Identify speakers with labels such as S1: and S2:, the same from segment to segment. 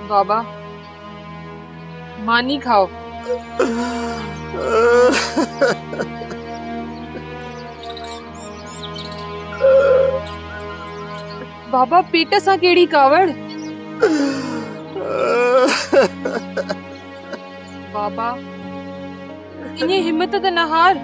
S1: बाबा मानी खाओ। बाबा पेट सां केड़ी कावड़। बाबा इन्हें हिम्मत त न हार।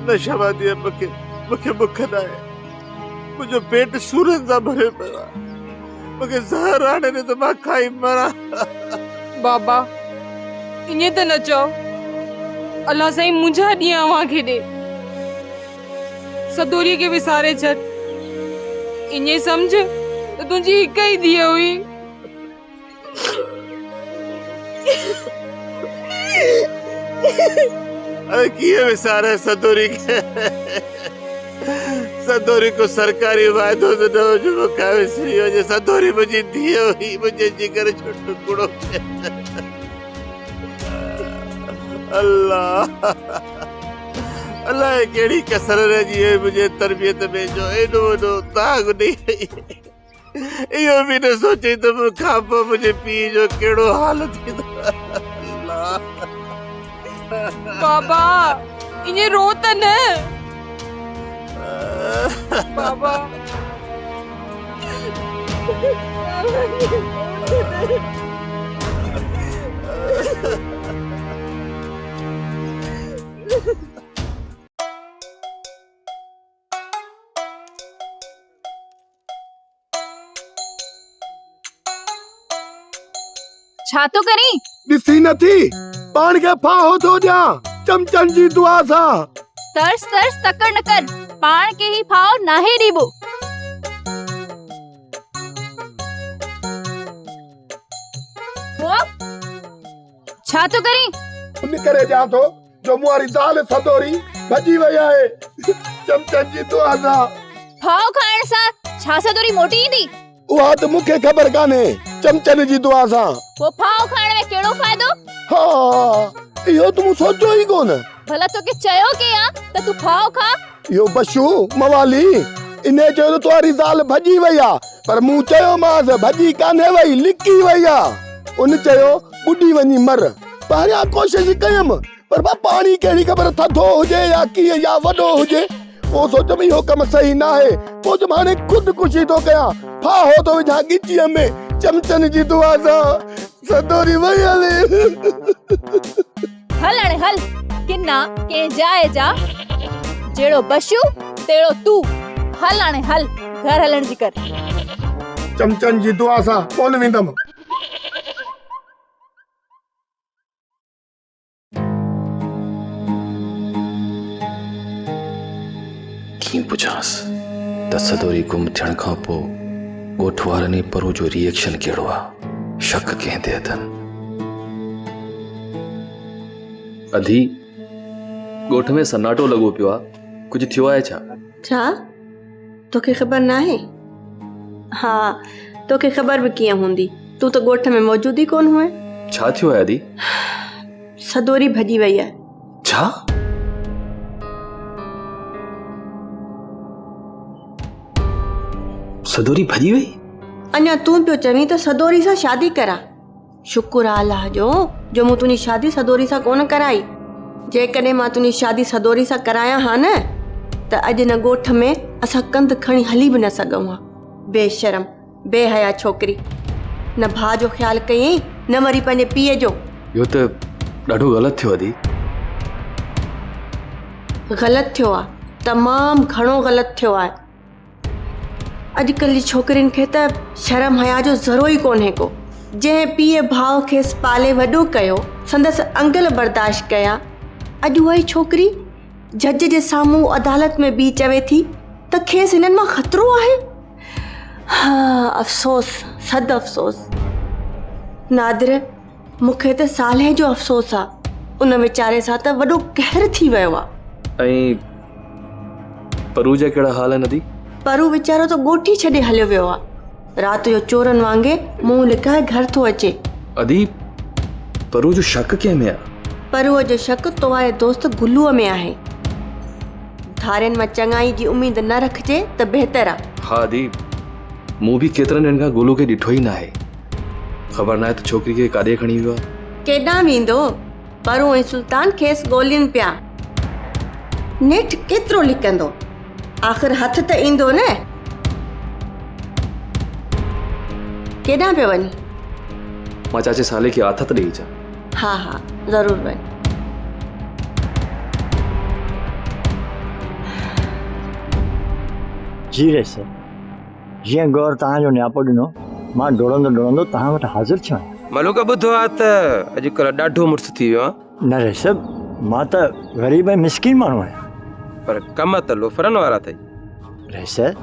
S2: न शबादी मुखे मुखे मुख न है। मुझो पेट सूरन सा भरे पड़ा। मुखे जहर आने ने तो मां खाई मरा।
S1: बाबा इन्हें त न चओ। अल्लाह साईं मुंहिंजा ॾींहं अव्हां खे ॾे। सदोरी के विसारे छॾ। इन्हें समझ त तुंहिंजी हिक ई धीअ हुई।
S2: अरे किए विसारे सदोरी के। सदोरी को सरकारी वायदो तो न हो जो मुखा विसरी हो। सदोरी मुझी धीअ हुई। मुझे जिगर जो टुकड़ो। अल्लाह अल्लाह केड़ी कसर रही है मुझे तरबियत में जो एडो एडो दाग नहीं। इहो भी न सोचे तो मुखा पो मुझे पी जो केड़ो हाल थी। अल्लाह
S1: बाबा इन्हें रो त न। बाबा
S3: छा तो करी?
S4: दिसी नथी पान के फाहो तो जा चमचन जी दुआ सा।
S3: तरस तरस तकड़ न कर। पान के ही फाओ नाहे रीबो। छा तो करी?
S4: उन करे जा तो जो मुआरी दाल सदोरी भजी वई आहे चमचन जी दुआ सा।
S3: फाओ खाइण सा छा सदोरी मोटी ईंदी?
S4: उहा तो मुखे खबर काने चमचन जी दुआ सा।
S3: वो फाओ खाइण में केड़ो फायदो?
S4: हाँ इहो तुम सोचो ही कोन।
S3: भला तो के चयो के आ त तू फाओ खा।
S4: यो बशु मवाली इने जो तुम्हारी दाल भजी वई आ पर मु चयो मास भजी काने वई लिकी वई आ। उन चयो बुडी वनी मर। पहिरियां कोशिश कयम पर बा पानी केड़ी खबर थधो हुजे या की या वडो हुजे। वो सोच में यो कम सही ना है। वो जो माने खुद खुशी तो कया फा हो तो विझा गिचीअ में चमचन जी दुआ सा सदोरी वई हले।
S3: हल अणे हल किन्ना के जाए जा। जेड़ो बशु तेड़ो तू। हल अणे हल घर हलण जी कर।
S4: चमचन जी दुआ सा कोन विंदम।
S5: की पुछांस त सदोरी गुम थियण खां पोइ ॻोठ वारनि परो जो रिएक्शन कहिड़ो आहे। शक कंहिं ते अथनि। अधी ॻोठ में सन्नाटो लॻो पियो आहे। कुझु थियो आहे छा?
S6: छा तोखे ख़बर ना है? हाँ तोखे ख़बर भी कीअं हूंदी। तू तो ॻोठ में मौजूद ही कोन हुए।
S5: छा थियो आहे अधी?
S6: सदोरी भजी वई आहे।
S5: छा? सदोरी भजी वई?
S6: अञा तू पियो चवीं त सदोरी सां शादी करा। शुक्र आहे अल्लाह जो मूं तुंहिंजी शादी सदोरी सां कोन कराई। जेकॾहिं मां तुंहिंजी शादी सदोरी सां कराया हा न त अॼु न ॻोठ में असां कंध खणी हली बि न सघूं हा। बेशरम बेहया छोकिरी। न भाउ जो ख़्यालु कयईं न वरी पंहिंजे पीउ जो।
S5: इहो त ॾाढो ग़लति थियो अधी।
S6: ग़लति थियो आहे तमामु घणो ग़लति थियो आहे। अॼुकल्ह जी छोकिरियुनि खे त शर्म हया जो ज़रो ई कोन्हे को। जंहिं पीउ भाउ खेसि पाले वॾो कयो संदसि अंगल बर्दाश्त कया। अॼु उहा ई छोकिरी जज जे साम्हूं अदालत में बि चवे थी त खेसि हिननि मां ख़तरो आहे। हाँ अफ़सोस सद अफ़सोस। नादिर मूंखे त साले जो अफ़सोस आहे। उन वीचारे सां त वॾो कहर थी वियो आहे।
S5: ऐं परू जा कहिड़ा हाल आहिनि अधी?
S6: परू वीचारो तो ॻोठी छॾे हलियो वियो आहे। राति जो चोरनि वांगुरु मुंहुं लिकाए घर थो अचे।
S5: अधी परू जो शक कंहिं में आहे?
S6: पर उहो जो शक तो वारे दोस्त गुल्लूअ में आहे। धारनि मां चङाई जी उम्मीद न रखिजे त बहितर आहे।
S5: हाँ दी, मूं भी केतरनि ॾींहंनि खां गोलू खे ॾिठो ई न आहे। ख़बर न आहे त छोकिरी खे काॾे खणी वियो आहे।
S6: केॾां वेंदो, परूं ऐं सुल्तान खेसि ॻोल्हियुनि पिया। नेठि केतिरो लिकंदो, आख़िर हथ त ईंदो न। केॾां पियो वञी?
S5: मां चाचे साले खे आथत ॾेई अचां।
S6: हा हा ज़रूरु वञ।
S7: जी रे सर, जीअं गौर तव्हांजो नियापो ॾिनो, मां डोड़ंदो डोड़ंदो तव्हां वटि हाज़िर थियो आहियां।
S8: मलूक ॿुधो आहे त अॼुकल्ह ॾाढो मुड़ुसु थी वियो आहे।
S7: न रे सर, मां त ग़रीब ऐं मिसकीन माण्हू आहियां।
S8: पर कम त लोफरनि वारा अथई।
S7: रे सर,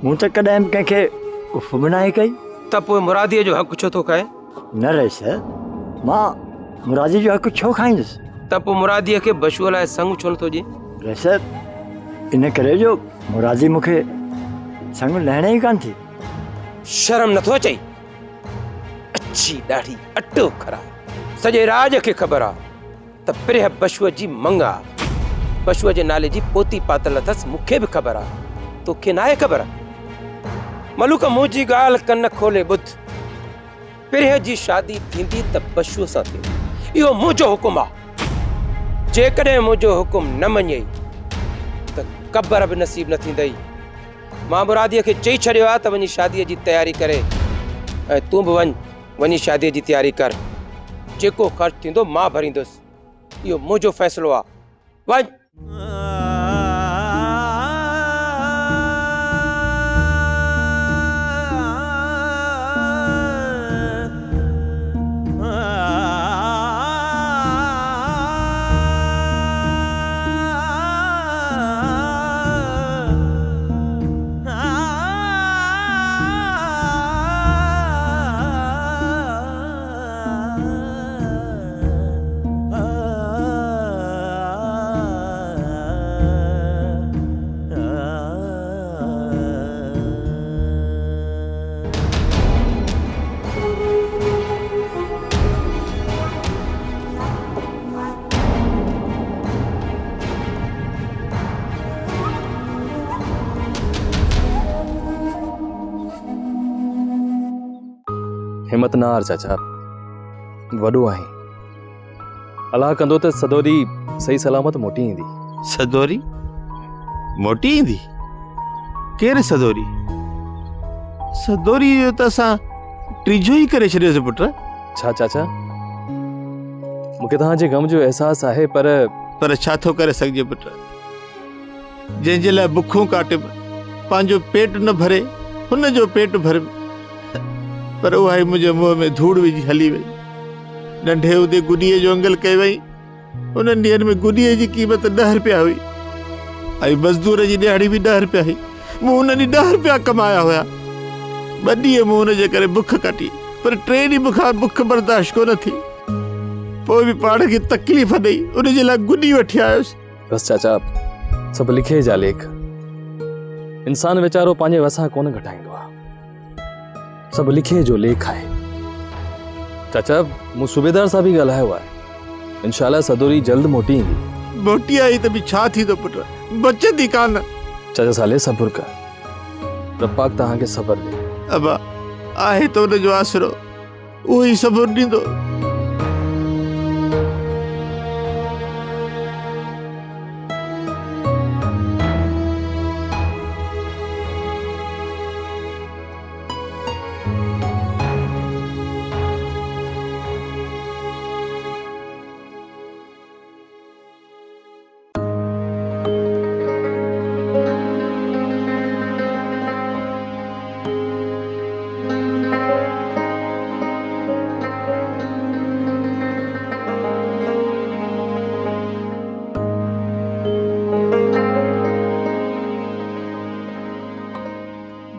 S7: मूं त कॾहिं बि कंहिंखे उफ़ बि नाहे कई।
S8: त पोइ मुरादीअ जो हक़ु छो थो खाए?
S7: न रे सर, मां मुरादी जो हक़ु छो खाईंदुसि?
S8: त पोइ मुरादीअ खे बशूअ लाइ संग छो नथो ॾिए?
S7: रे सर, इन करे जो मुरादी मूंखे संग लहणे ई कान थी।
S8: शर्म नथो अचई? अच्छी ॾाढी अटो खरा सॼे राज खे ख़बर आहे त प्रिय बशूअ जी मंग आहे। बशूअ जे नाले जी पोती पातल अथसि, मूंखे बि ख़बर आहे, तोखे न आहे ख़बर? मलूक मुंहिंजी ॻाल्हि कन खोले ॿुध। प्रिय जी शादी थींदी त बशूअ सां थींदी, इहो मुंहिंजो हुकुम आहे। जेकॾहिं मुंहिंजो हुकुम न मञे त क़बर बि नसीब न थींदई। मां मुरादीअ खे चई छॾियो आहे त वञी शादीअ जी तयारी करे, ऐं तूं बि वञी शादीअ जी तयारी कर। जेको ख़र्च थींदो मां भरींदुसि, इहो मुंहिंजो फ़ैसिलो आहे। वञ।
S5: हिम्मत न हार चाचा, वॾो आहीं। अलाह कंदो त सदोरी सही सलामत मोटी ईंदी।
S2: सदोरी मोटी ईंदी? केरु सदोरी? सदोरी जो त असां टीजो ई करे छॾियोसीं पुट।
S5: छा चाचा, मूंखे तव्हांजे ग़म जो एहसासु आहे, पर
S2: छा थो करे सघिजे पुट? जंहिंजे लाइ बुखूं काटे पंहिंजो पेट न भरे, हुन जो पेट भरे, पर उहा ई मुंहिंजे मुंहं में धूड़ विझी हली वई। नंढे हूंदे गुॾीअ जो अंगल कई वई। उन्हनि ॾींहंनि में गुॾीअ जी क़ीमत 10 रुपया हुई, ऐं मज़दूर जी ॾियाड़ी बि 10 रुपया हुई। मूं उन ॾींहुं 10 रुपया कमाया हुया। 2 ॾींहं मूं हुनजे करे बुख कटी, पर 3 ॾींहं मूंखां बुख बर्दाश्त कोन थी। पोइ बि पाण खे तकलीफ़ ॾेई उनजे लाइ गुॾी वठी आयुसि।
S5: बसि चाचा, सभु लिखे जा लेख। इंसान वीचारो पंहिंजे वसां कोन घटाईंदो आहे, सभु लिखे जो लेख आहे। चाचा, मूं सूबेदार सां बि ॻाल्हायो आहे, इंशाल्लाह सदोरी जल्द मोटी ईंदी।
S2: मोटी आई त बि छा थींदो पुट, बचंदी कान।
S5: चाचा साले सब्र कर, रब पाक तव्हांखे सब्र ॾे।
S2: अबा आहे त उनजो आसरो, उहो ई सब्र ॾींदो।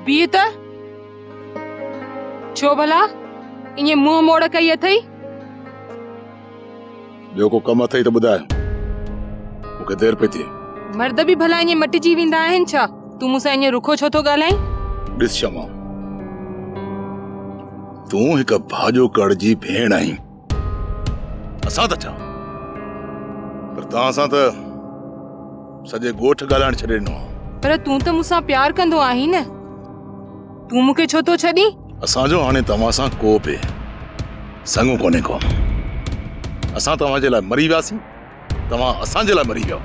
S1: बीह त छो भला ईअं मुंहं मोड़ कई अथई?
S4: ॿियो को कमु अथई त ॿुधाए, मूंखे देरि पई थिए।
S1: मर्द बि भला ईअं मटिजी वेंदा आहिनि छा? तूं मूंसां ईअं रुखो छो थो ॻाल्हाईं?
S4: ॾिस शमा, तूं हिकु भाॼो कड़ जी भेण आहीं। असां त छा
S9: पर तव्हां सां त सॼे ॻोठ ॻाल्हाइण छॾे ॾिनो आहे।
S1: पर तूं त मूंसां प्यार कंदो आहीं न, तूं मूंखे छो थो छॾी?
S9: असांजो हाणे तव्हां सां कोप आहे, संग कोन्हे को। असां तव्हांजे लाइ मरी वियासीं, तव्हां असांजे लाइ मरी वियो।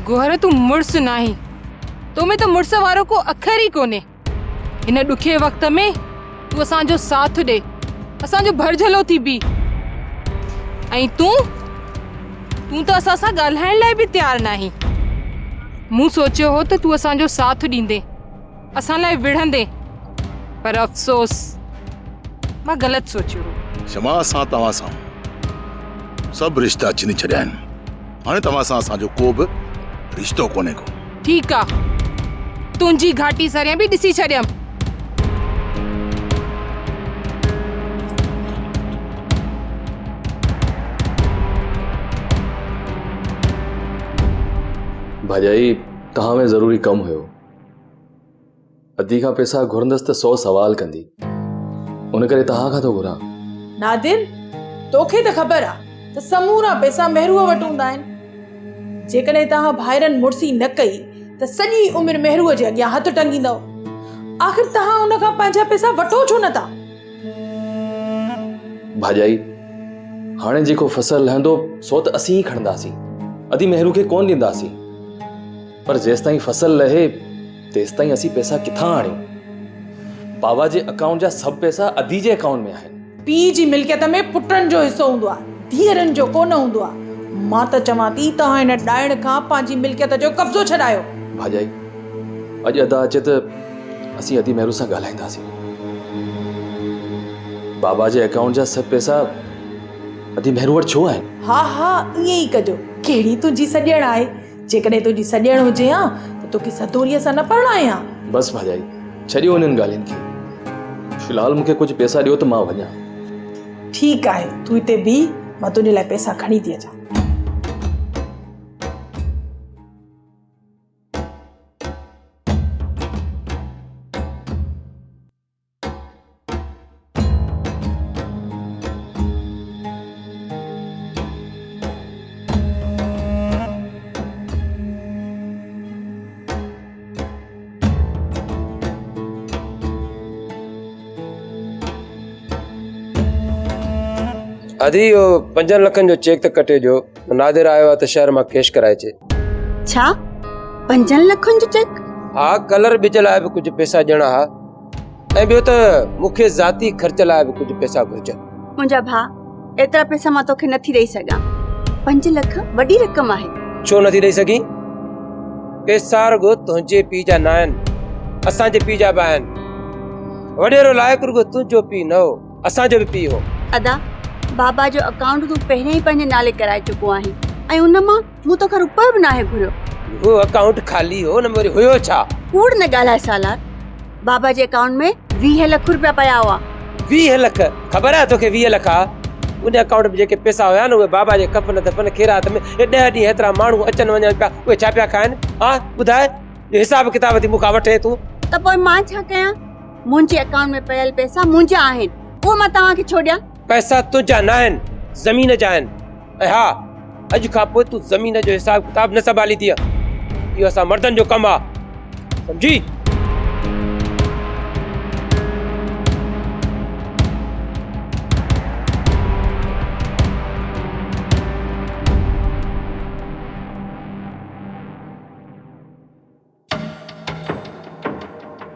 S1: गोहर तूं मुड़ुस नाहीं, तो में त मुड़ुस वारो को अखर ई कोन्हे। हिन ॾुखे वक़्त में तूं असांजो साथ ॾे, असांजो भरझलो थी बी। ऐं तूं त असां सां ॻाल्हाइण लाइ बि तयार नाहीं। मूं सोचियो हो त तूं असांजो साथ ॾींदे, असां लाइ विढ़ंदे, पर अफ़सोस मां ग़लति सोचियो हो।
S9: क्षमा, असां तव्हां सां सभु रिश्ता चिनी छॾिया आहिनि। हाणे तव्हां सां असांजो को बि रिश्तो कोन्हे को।
S1: ठीकु आहे, तुंहिंजी घाटी सरियां बि ॾिसी छॾियमि।
S5: भाॼाई तव्हां में ज़रूरी कमु हुयो। अधी खां पैसा घुरंदसि त 100 सवाल कंदी, उन करे तव्हां खां थो घुरां।
S10: नादिर, तोखे त ख़बर आहे त समूरा पैसा मेहरूअ वटि हूंदा आहिनि। जेकॾहिं तव्हां भाइरनि मुड़सी न कई त सॼी उमिरि मेहरूअ जे अॻियां हथ टंगींदव। आख़िर तव्हां उन खां पंहिंजा पैसा वठो छो नथा?
S5: भाॼाई, हाणे जेको फसल लहंदो सो त असीं ई खणंदासीं, अधी मेहरू खे कोन ॾींदासीं। पर जेसिताईं फसल लहे तेसिताईं असीं पैसा किथां आणियूं? बाबा जे अकाउंट जा सभु पैसा अधी जे अकाउंट में आहिनि।
S10: पीउ जी मिल्कियत में पुटनि जो हिसो हूंदो आहे, धीअरनि जो कोन हूंदो आहे। मां त चवां थी तव्हां हिन ॾाइण खां पंहिंजी मिल्कियत जो कब्ज़ो छॾायो।
S5: भाॼाई, अॼु अदा अचे त असीं अधी मेहरू सां ॻाल्हाईंदासीं। बाबा जे अकाउंट जा सभु पैसा अधी मेहरू वटि छो आहिनि?
S10: हा हा, ईअं ई कजो। कहिड़ी तुंहिंजी सॼण आहे? जेकॾहिं तुंहिंजी सॼण हुजे हा त तोखे सदोरीअ सां न परणायां।
S5: बसि भाॼाई, छॾियो उन्हनि ॻाल्हियुनि खे। फ़िलहाल मूंखे कुझु पैसा ॾियो त मां वञां।
S10: ठीकु आहे, तूं हिते बीह, मां तुंहिंजे लाइ पैसा खणी थी अचां।
S8: आदि इहो 5 लखनि जो चेक त कटे जो। नादिर आयो आहे त शहर मां कैश कराए अचे।
S6: छा 5 लखनि जो चेक?
S8: हा, कलर बिज लाइ बि कुझु पैसा ॾियणा हा, ऐं ॿियो त मूंखे ज़ाती ख़र्च लाइ बि कुझु पैसा घुरिजनि।
S6: मुंहिंजा भाउ, एतिरा पैसा मां तोखे नथी ॾेई सघां। 5 लख वॾी रक़म आहे।
S8: छो नथी ॾेई सघीं? पैसा रुॻो तुंहिंजे पीउ जा न आहिनि, असांजे पीउ जा बि आहिनि। वॾेरो लाइक़ु रुॻो तुंहिंजो पीउ न हो, असांजो बि पीउ हो।
S6: अदा, बाबा जो अकाउंट तूं पहिरियों ई पंहिंजे नाले कराए चुको आहीं ऐं उन मां मूं तोखां रुपयो बि नाहे घुरियो।
S8: वो अकाउंट खाली हो न, वरी हुयो छा?
S6: कूड़ न ॻाल्हाए सालार। बाबा जे अकाउंट में 20 लख रुपया पिया हुआ।
S8: 20 लख? ख़बर आहे तोखे 20 लख आहे? उन अकाउंट में जेके पैसा हुया न, उहे बाबा जे कफ़न दफ़न खैरात में 10 ॾींहं हेतिरा माण्हू अचनि वञनि पिया, उहे छा पिया खाइनि? हा ॿुधाए, हिसाब किताब थी मूंखां वठे तूं?
S6: त पोइ मां छा कयां? मुंहिंजे अकाउंट में पियल पैसा मुंहिंजा आहिनि, उहो मां तव्हांखे छो ॾियां?
S8: पैसा तुंहिंजा न आहिनि, ज़मीन जा आहिनि। ऐं हा, अॼु खां पोइ तूं ज़मीन जो हिसाब किताब न संभाली थी। इहो असां मर्दनि जो कमु आहे, सम्झी?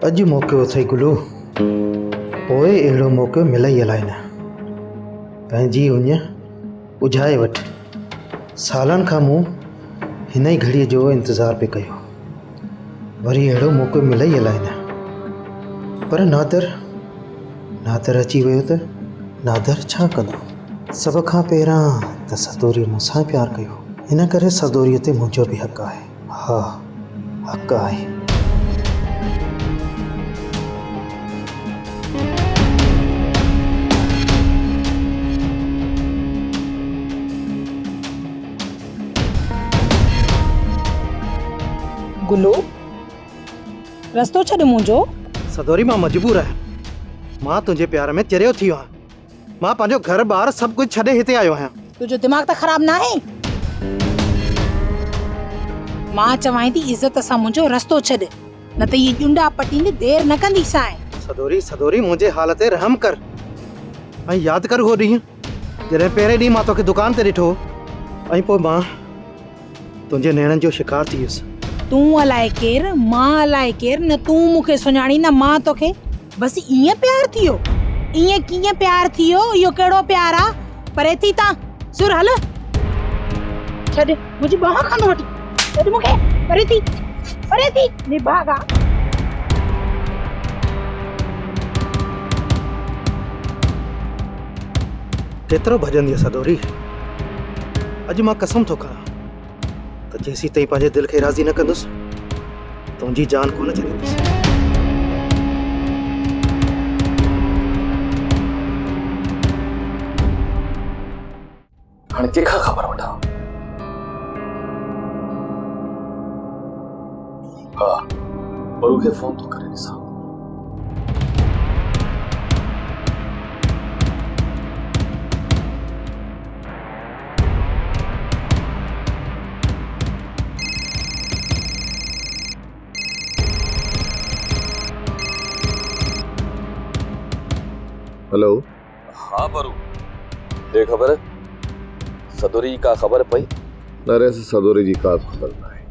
S11: अॼु मौक़ो अथई गुलू, पोइ अहिड़ो मौक़ो मिलई अलाए न। पंहिंजी उञ उजाए वठ। सालनि खां मूं हिन ई घड़ीअ जो इंतज़ारु पे कयो, वरी अहिड़ो मौक़ो मिलई अलाए न। पर नादर अची वियो त नादर छा कंदो? सभ खां पहिरां त सदोरी मूंसां प्यारु कयो, हिन करे सदोरीअ ते मुंहिंजो बि हक़ु आहे। हा, हक़ु आहे।
S10: गुलू, रस्तो छॾ मुंहिंजो।
S11: सदोरी, मां मजबूर आहियां। मां तुंहिंजे प्यार में चरियो थी वियो आहियां। मां पंहिंजो घर बार सभु कुझु छॾे हिते आयो आहियां।
S10: तुंहिंजो दिमाग़ त ख़राब न आहे? मां चवां थी इज्जत सां मुंहिंजो रस्तो छॾ, न त ये ॼुंडा पटींदे देर न कंदी साए।
S11: सदोरी सदोरी मुंहिंजे हाल ते रहम कर ऐं यादि कर उहो ॾींहुं जॾहिं पहिरें ॾींहुं मां तोखे दुकान ते ॾिठो ऐं पोइ मां तुंहिंजे नेणनि जो शिकार थी वियुसि।
S10: तूं अलाए केरु, मां अलाए केरु, न तूं मूंखे सुञाणी न मां तोखे। बसि ईअं प्यार थियो? ईअं कीअं प्यार थियो? इहो कहिड़ो प्यार आहे? परे थी तां सुर हल छॾ मुंहिंजी बाह खां वठी छॾ मूंखे। परे थी निभागा।
S11: केतिरो भॼंदी आहे सदोरी? अॼु मां कसम थो खणा त जेसीं ताईं पंहिंजे दिलि खे राज़ी न कंदुसि तुंहिंजी जान कोन छॾींदुसि।
S5: हाणे कंहिंखां ख़बर वठां? हा, बरू खे फोन थो करे ॾिसां।
S4: हेलो।
S5: हाँ बरू, ये खबर है? सदोरी का खबर पई?
S4: नरे से सदोरी जी का खबर ना है।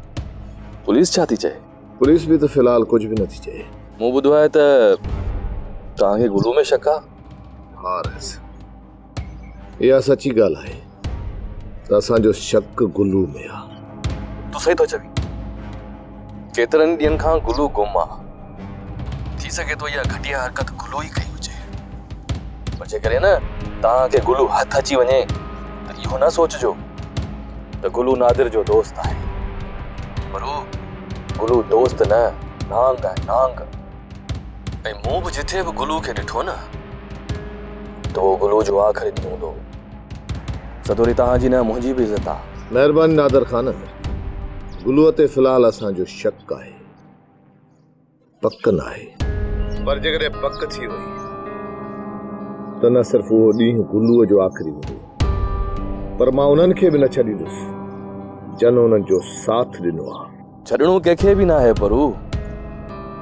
S5: पुलिस छा थी चए?
S4: पुलिस भी तो फिलहाल कुछ भी नथी चए।
S5: मूं ॿुधो आहे त तव्हांखे गुलू में शक आहे?
S4: हाँ रेस, इहा सची ॻाल्हि आहे त असांजो शक गुलू में आहे।
S5: तूं सही थो चवी। केतिरनि ॾींहंनि खां गुलू गुम आहे। थी सघे थो इहा घटिया हरकत गुलू ई कई हुजे, पर जेकॾहिं न तव्हांखे गुलू हथ अची वञे त इहो न सोचिजो त गुलू नादिर जो दोस्त आहे। बरू, गुलू दोस्त न, नांग आहे, नांग। ऐं मूं बि जिथे बि गुलू खे ॾिठो न त उहो गुलू जो आख़िरी ॾींहुं हूंदो। सदोरी तव्हांजी न मुंहिंजी बि इज़त आहे।
S4: महिरबानी नादर ख़ान, गुलूअ ते फिलहाल असांजो शक आहे, पक न आहे। पर जेकॾहिं पक थी वई त न सिर्फ़ उहो ॾींहुं गुलूअ जो आख़िरी हूंदो, पर मां उन्हनि खे बि न छॾींदुसि जन उन्हनि जो साथ ॾिनो आहे।
S5: छॾणो कंहिंखे बि न आहे बरू,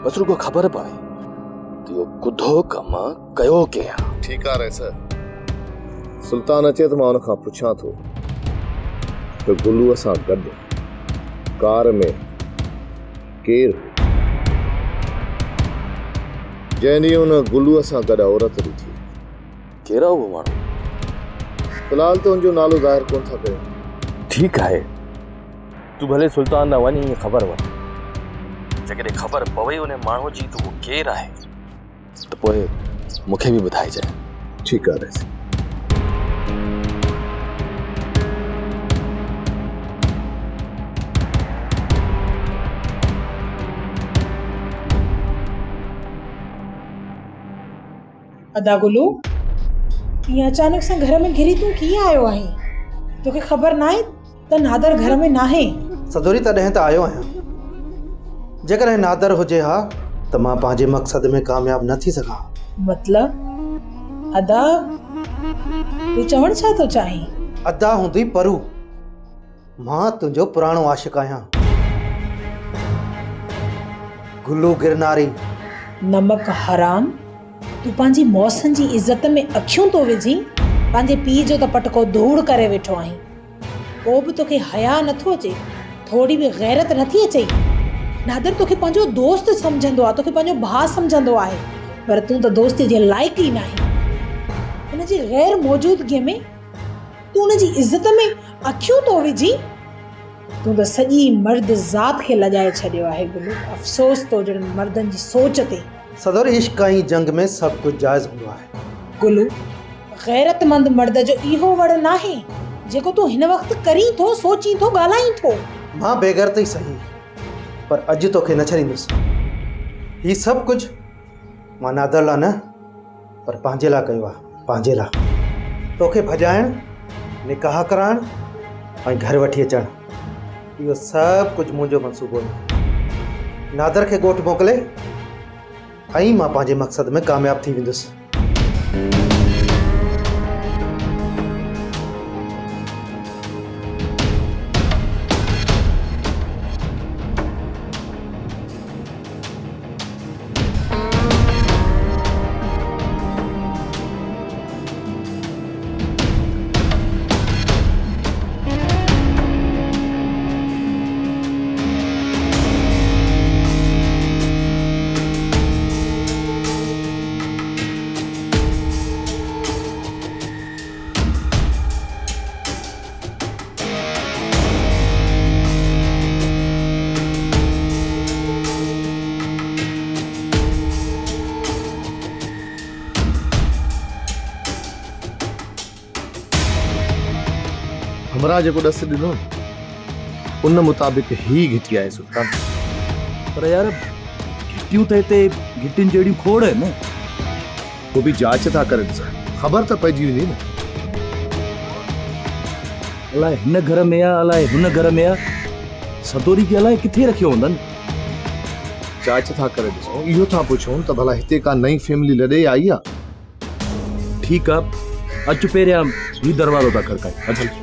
S5: बस रुगो ख़बर पवे त इहो कुधो कमु कयो कंहिं आहे।
S4: ठीकु आहे रेस, सुल्तान अचे त मां उन खां पुछां थो त गुलूअ सां गॾु कार में केरु हो जंहिं ॾींहुं उन गुलूअ सां गॾु औरत ॾिठी।
S5: कहिड़ा उहो माण्हू?
S4: फिलहाल त उनजो नालो ज़ाहिर कोन था कयूं।
S5: ठीकु आहे, तूं भले सुल्तान न वञी ख़बर वठ। जेकॾहिं ख़बर पवे उन माण्हू जी त उहो केरु आहे त पोइ मूंखे बि ॿुधाइजांइ।
S4: ठीकु आहे रेस।
S10: अदा गुलू, ईअं अचानक सां घर में घिरी तूं कीअं आयो आहीं? तोखे ख़बर न आहे त नादर घर में नाहे?
S11: सदोरी तॾहिं त आयो आहियां। जेकॾहिं नादर हुजे हा त मां पंहिंजे मक़सद में कामयाब न थी सघां।
S10: मतलब अदा तूं चवण छा थो चाहीं?
S11: अदा हूंदी परू, मां तुंहिंजो पुराणो आशिक़ आहियां। गुलू गिरनारी।
S10: नमक हराम, तूं पंहिंजी मौसनि जी इज़त में अखियूं तो विझी पंहिंजे पीउ जो त पटको धूड़ करे वेठो आहीं। को बि तोखे हया नथो अचे, थोरी बि गैरत नथी अचे। नादर तोखे पंहिंजो दोस्त सम्झंदो आहे, तोखे पंहिंजो भाउ सम्झंदो आहे, पर तूं त दोस्ती जे लाइक़ ई नाहीं। हुनजी गैर मौजूदगीअ में तूं हुनजी इज़त में अखियूं तो विझी। तूं त सॼी मर्द ज़ात खे लॼाए छॾियो आहे गुलू। अफ़सोस तो जण मर्दनि जी सोच ते।
S11: सदोरी, इश्क ऐं जंग में सभु कुझु जाइज़ हूंदो आहे।
S10: गुलू, गैरतमंद मर्द जो इहो वड़ नाहे जेको तूं हिन वक़्तु करीं थो, सोचीं थो, ॻाल्हाईं थो।
S11: मां बेग़ैरत ई सही, पर अॼु तोखे न छॾींदुसि। हीउ सभु कुझु मां नादर लाइ न, पर पंहिंजे लाइ कयो आहे, पंहिंजे लाइ। तोखे भॼाइणु, निकाह कराइणु ऐं घर वठी अचणु, इहो सभु कुझु मुंहिंजो मंसूबो आहे। नादर खे ॻोठु मोकिले ऐं मां पंहिंजे मक़सद में कामयाब थी वेंदुसि।
S4: हमरा जेको ॾस ॾिनो उन मुताबिक़ ही घिटी आहे सुल्तान।
S12: पर यार घिटियूं त हिते घिटियुनि जहिड़ियूं खोड़ आहिनि न।
S4: वो भी जांच था करे ॾिसां, ख़बर त पइजी वेंदी न।
S12: अलाए हिन घर में आहे अलाए हुन घर में आहे, सदोरी खे अलाए किथे रखियो हूंदनि।
S4: जांच था करे ॾिसूं, इहो था पुछूं त भला हिते का नई फैमिली लॾे आई आहे।
S12: ठीकु आहे, अचु पहिरियां ही दरवाज़ो था खड़कायूं। अचु
S4: लॻे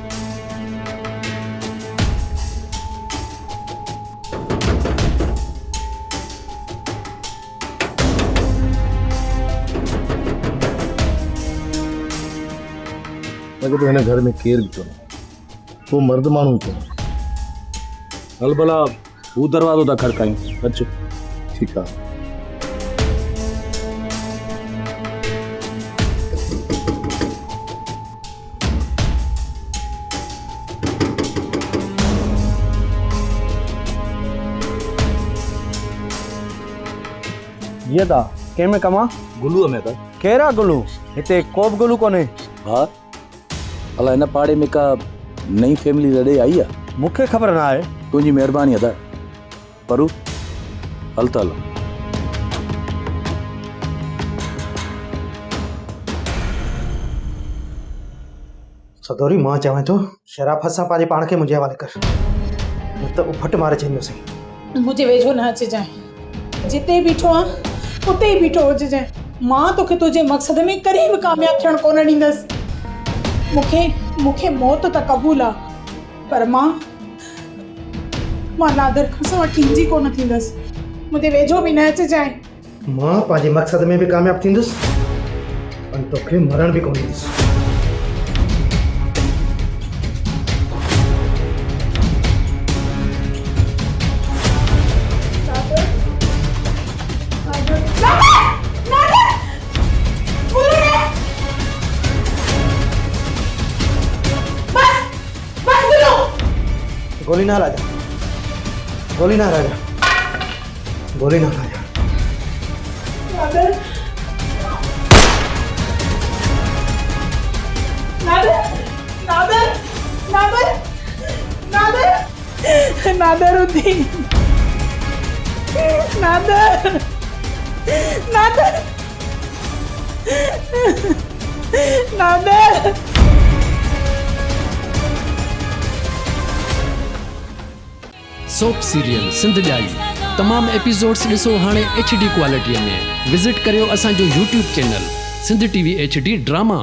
S4: थो हिन घर में केर बि कोन्हे, को मर्द माण्हू कोन्हे।
S12: हल भला हू दरवाज़ो था खड़कायूं। अचु।
S4: ठीकु आहे।
S11: ये दा कंहिंमें कमा
S12: गुलूअ में त
S11: कहिड़ा गुलू? हिते को बि गुलू कोन्हे।
S12: हा, अलाए हिन पाड़े में का नई फैमिली लॾे आई आहे?
S11: मूंखे ख़बर न आहे।
S12: तुंहिंजी महिरबानी अदा। परू हल त हलो।
S11: सदोरी मां चवां थो शराफ़त सां पंहिंजे पाण खे मुंहिंजे हवाले कर, न त उफट मारे छॾींदुसि।
S10: मुझे वेझो न अचिजांइ, जिते बीठो आहे उते ई बीठो हुजिजांइ। मां तोखे तुंहिंजे मक़सद में कॾहिं बि कामयाबु थियणु कोन ॾींदसि। मूंखे मौत त क़बूल आहे, पर मां नादर खां सवाइ ठीकजी कोन थींदसि। मुंहिंजे वेझो बि न अचिजांइ।
S11: मां पंहिंजे मक़सद में बि कामयाबु थींदुसि ऐं तोखे मरण बि कोन ॾींदुसि। गोली ना राजा, गोली ना राजा, गोली ना राजा।
S10: नादर, नादर, नादर, नादर, नादर, नादरुद्दीन, नादर, नादर, नादर।
S13: सोप सीरियल सिंध ॼाई तमाम एपिसोड्स ॾिसो हाणे HD क्वालिटीअ में। विज़िट करियो असांजो YouTube channel Sindh TV HD drama.